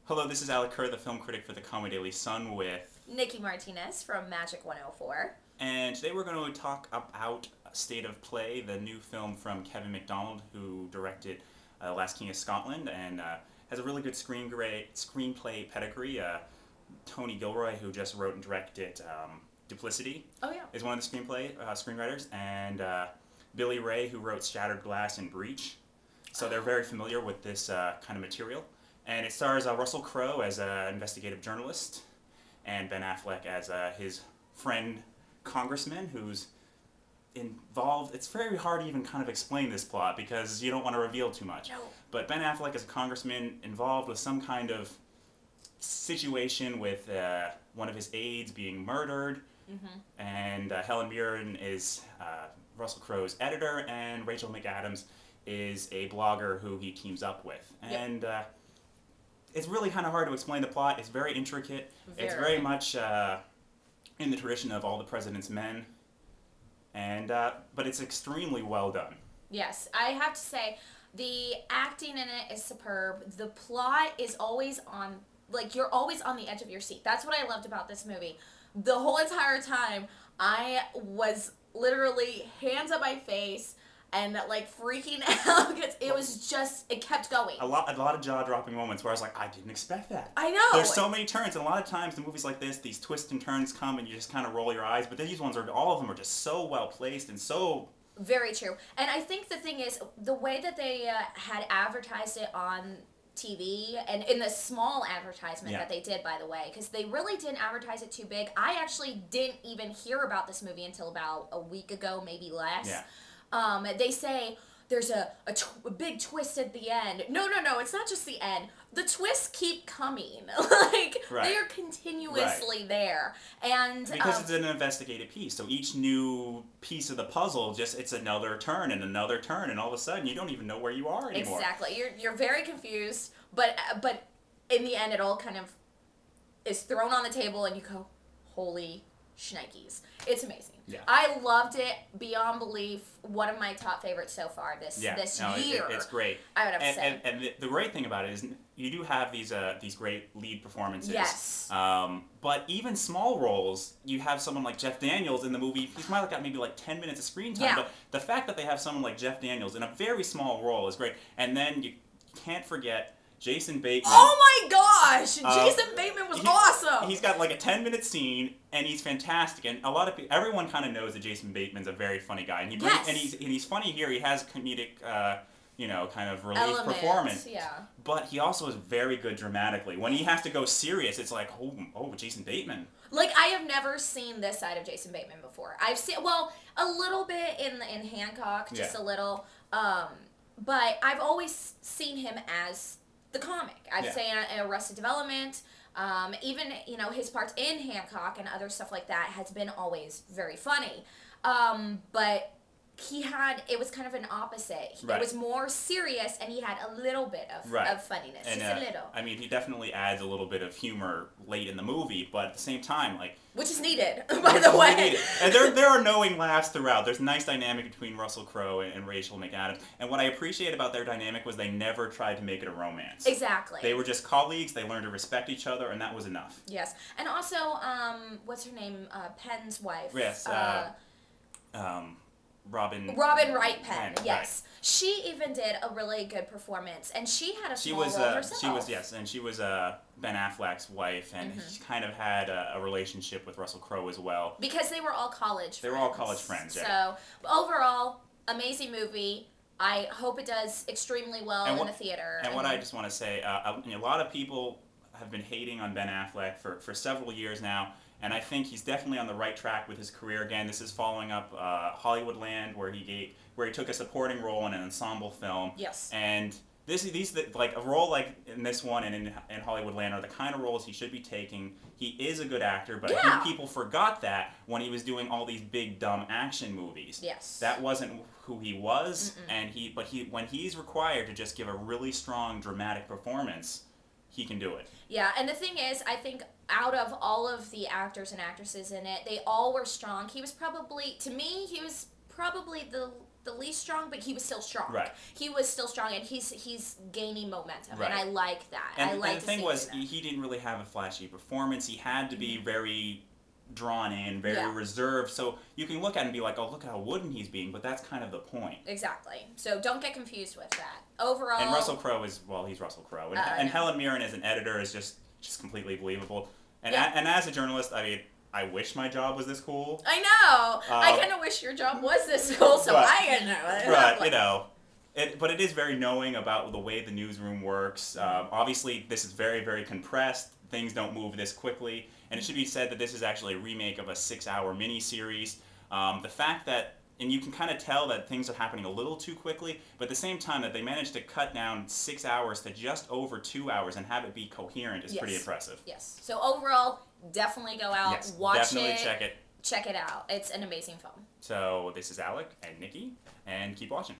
Hello, this is Alec Kerr, the film critic for the Conway Daily Sun with Nikki Martinez from Magic 104. And today we're going to talk about State of Play, the new film from Kevin MacDonald, who directed Last King of Scotland and has a really good screenplay pedigree. Tony Gilroy, who just wrote and directed Duplicity, is one of the screenwriters, and Billy Ray, who wrote Shattered Glass and Breach. So they're very familiar with this kind of material. And it stars Russell Crowe as an investigative journalist, and Ben Affleck as his friend congressman who's involved. It's very hard to even kind of explain this plot because you don't want to reveal too much. No. But Ben Affleck as a congressman involved with some kind of situation with one of his aides being murdered, and Helen Mirren is Russell Crowe's editor, and Rachel McAdams is a blogger who he teams up with. And it's really kind of hard to explain the plot. It's very intricate. It's very much in the tradition of All the President's Men, and but it's extremely well done. Yes, I have to say, the acting in it is superb. The plot is always on, like, you're always on the edge of your seat. That's what I loved about this movie. The whole entire time, I was literally hands up my face and like freaking out because it kept going. A lot of jaw-dropping moments where I was like, I didn't expect that. I know. There's so many turns, and a lot of times the movies like this, these twists and turns come and you just kind of roll your eyes, but these ones all of them are just so well placed and so... Very true. And I think the thing is, the way that they had advertised it on TV, and in the small advertisement that they did, by the way, because they really didn't advertise it too big. I actually didn't even hear about this movie until about a week ago, maybe less. Yeah. They say there's a big twist at the end. No, it's not just the end. The twists keep coming. Like, they are continuously there. And because it's an investigative piece, so each new piece of the puzzle, it's another turn, and all of a sudden you don't even know where you are anymore. Exactly. You're very confused, but in the end it all kind of is thrown on the table and you go, holy shnikes. It's amazing. Yeah. I loved it beyond belief. One of my top favorites so far this year. It's great. I would have to say. And the great thing about it is you do have these great lead performances. Yes. But even small roles, you have someone like Jeff Daniels in the movie. He's might have got maybe like 10 minutes of screen time. Yeah. But the fact that they have someone like Jeff Daniels in a very small role is great. And then you can't forget Jason Bateman. Oh my gosh! Jason Bateman was awesome! He's got like a 10-minute scene, and he's fantastic. And everyone kind of knows that Jason Bateman's a very funny guy. And he's funny here. He has comedic, kind of relief performance. Yeah. But he also is very good dramatically. When he has to go serious, it's like, oh, Jason Bateman. Like, I have never seen this side of Jason Bateman before. I've seen, well, a little bit in Hancock, just a little. But I've always seen him as the comic. I've seen Arrested Development, even, his parts in Hancock and other stuff like that has been always very funny. But it was kind of an opposite. It was more serious, and he had a little bit of funniness, and, just a little. I mean, he definitely adds a little bit of humor late in the movie, but at the same time, like... Which is needed, by the way. And there are knowing laughs throughout. There's a nice dynamic between Russell Crowe and Rachel McAdams. And what I appreciate about their dynamic was they never tried to make it a romance. Exactly. They were just colleagues. They learned to respect each other, and that was enough. Yes. And also, what's her name? Penn's wife. Yes. Robin Wright Penn, yes. Right. She even did a really good performance, and she had a small role herself. She was Ben Affleck's wife, and she kind of had a relationship with Russell Crowe as well. Because they were all college friends. They were all college friends, So, overall, amazing movie. I hope it does extremely well in the theater. And what I just want to say, a lot of people have been hating on Ben Affleck for several years now. And I think he's definitely on the right track with his career again. This is following up Hollywoodland, where he took a supporting role in an ensemble film. Yes. And a role like in this one and in Hollywoodland are the kind of roles he should be taking. He is a good actor, but I think people forgot that when he was doing all these big dumb action movies. Yes. That wasn't who he was, and when he's required to just give a really strong dramatic performance, he can do it. Yeah, and the thing is, I think out of all of the actors and actresses in it, they all were strong. He was probably the the least strong, but he was still strong. Right. He was still strong, and he's gaining momentum, right. and I like that. And the thing was, he didn't really have a flashy performance. He had to be very drawn in, very reserved. So you can look at him and be like, oh, look how wooden he's being, but that's kind of the point. Exactly. So don't get confused with that. Overall... And Russell Crowe is, well, he's Russell Crowe. And Helen Mirren as an editor is just completely believable. And, and as a journalist, I mean, I wish my job was this cool. I know. I kind of wish your job was this cool, so I didn't know. Right, you know. But it is very knowing about the way the newsroom works. Obviously, this is very, very compressed. Things don't move this quickly. And it should be said that this is actually a remake of a 6-hour miniseries. The fact that, and you can kind of tell that things are happening a little too quickly, but at the same time that they managed to cut down 6 hours to just over 2 hours and have it be coherent is pretty impressive. Yes. So overall, definitely go out, watch definitely it. Check it. Check it out. It's an amazing film. So this is Alec and Nikki, and keep watching.